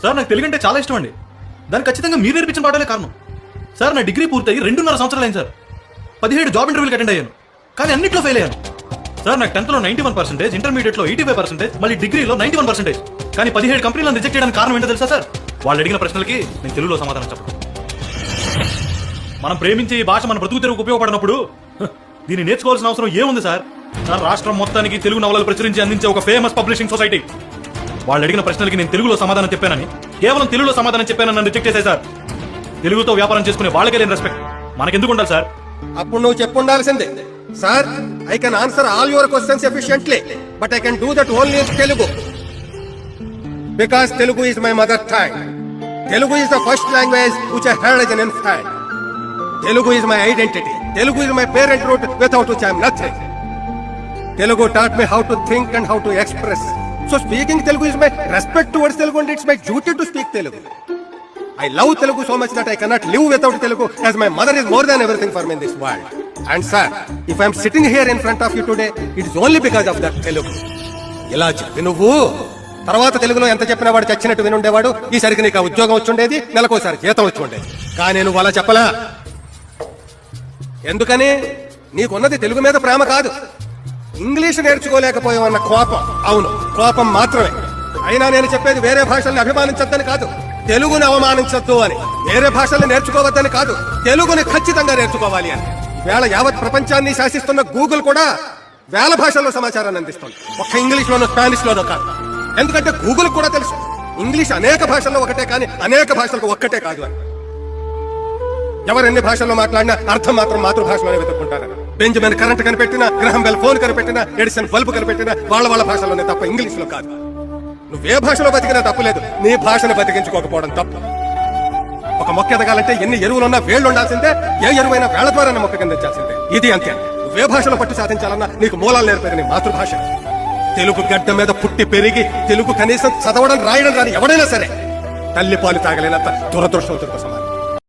Sir నాకు తెలుగు అంటే చాలా ఇష్టం అండి. దానికి ఖచ్చితంగా మీరు నేర్పించిన పాఠాలే కారణం. సార్ నా డిగ్రీ పూర్తయి 2.5 సంవత్సరాలు అయింది సార్. 17 జాబ్ ఇంటర్వ్యూలకు అటెండ్ అయ్యాను, కానీ అన్నింటిలో ఫెయిల్ అయ్యాను. సార్ నాకు 10th లో 91%, ఇంటర్మీడియట్లో 85%, మళ్ళీ డిగ్రీలో 91%. కానీ 17 కంపెనీలను రిజెక్ట్ చేయడానికి కారణం ఏంటో తెలుసా సార్? వాళ్ళు అడిగిన ప్రశ్నలకి నేను తెలుగులో సమాధానం చెప్పడం. మనం ప్రేమించే ఈ భాష మన బ్రతుకు తెరువుకు ఉపయోగపడినప్పుడు దీన్ని నేర్చుకోవాల్సిన అవసరం ఏముంది సార్? సార్ రాష్ట్రం మొత్తానికి తెలుగు నవలలు ప్రచురించి అందించే ఒక ఫేమస్ పబ్లిషింగ్ సొసైటీ. వాళ్ళు అడిగిన ప్రశ్నలకి నేను తెలుగులో సమాధానం చెప్పానని, కేవలం తెలుగులో సమాధానం చెప్పానని నన్ను రిజెక్ట్ చేశారు సార్. తెలుగుతో వ్యాపారం చేసుకునే వాళ్ళకే లేని రెస్పెక్ట్ మనకెందుకు ఉండాలి సార్? అప్పుడు నువ్వు చెప్పుండాల్సిందే, sir I can answer all your questions efficiently, but I can do that only in Telugu, because Telugu is my mother tongue. Telugu is the first language which I heard as an infant. Telugu is my identity. Telugu is my parent root without which I am nothing. Telugu taught me how to think and how to express. So speaking Telugu is my respect towards Telugu and it's my duty to speak Telugu. I love Telugu so much that I cannot live without Telugu, as my mother is more than everything for me in this world. And sir, if I am sitting here in front of you today, it is only because of that Telugu. ఇలా చెప్పి నువ్వు తర్వాత తెలుగులో ఎంత చెప్పినా వాడు చచ్చినట్టు వినుండేవాడు. ఈసరికి నీకు ఉద్యోగం వచ్చుండేది, నెలకోసారి జీతం వచ్చి ఉండేది. కానీ నువ్వు అలా చెప్పలా. ఎందుకని? నీకున్నది తెలుగు మీద ప్రేమ కాదు, ఇంగ్లీష్ నేర్చుకోలేకపోయామన్న కోపం. అవును, కోపం మాత్రమే. అయినా నేను చెప్పేది వేరే భాషల్ని అభిమానించొద్దని కాదు, తెలుగుని అవమానించొద్దు అని. వేరే భాషల్ని నేర్చుకోవద్దని కాదు, తెలుగుని ఖచ్చితంగా నేర్చుకోవాలి అని. వేళ యావత్ ప్రపంచాన్ని శాసిస్తున్న గూగుల్ కూడా వేల భాషల్లో సమాచారాన్ని అందిస్తుంది, ఒక్క ఇంగ్లీష్ లోనో స్పానిష్ లోనో కాదు. ఎందుకంటే గూగుల్ కూడా తెలుసు ఇంగ్లీష్ అనేక భాషల్లో ఒకటే, కానీ అనేక భాషలకు ఒక్కటే కాదు అని. ఎవరెన్ని భాషల్లో మాట్లాడినా అర్థం మాత్రం మాతృభాషలోనే వెతుక్కుంటారని. బెంజమిన్ కరెంట్ కనిపెట్టినా, గ్రహం బెల్ ఫోన్ కనిపెట్టినా, ఎడిసన్ బల్బు కనిపెట్టినా వాళ్ళ భాషలోనే తప్ప ఇంగ్లీష్ లో కాదు. నువ్వే భాషలో బతికినా తప్పులేదు, నీ భాషను బతికించుకోకపోవడం తప్పు. ఒక మొక్క ఎదగాలంటే ఎన్ని ఎరువులున్నా వేళ్లు ఉండాల్సిందే, ఏ ఎరువైనా వేళ్ల ద్వారా మొక్క కిందించాల్సిందే. ఇది అంతే. నువ్వే భాషలో పట్టు సాధించాలన్నా నీకు మూలాలు నేర్పేది నీ మాతృభాష. తెలుగు గడ్డ మీద పుట్టి పెరిగి తెలుగు కనీసం చదవడం రాయడం రాని ఎవడైనా సరే తల్లి పాలు తాగలేనంత దురదృష్టవంతుడికి సమానం.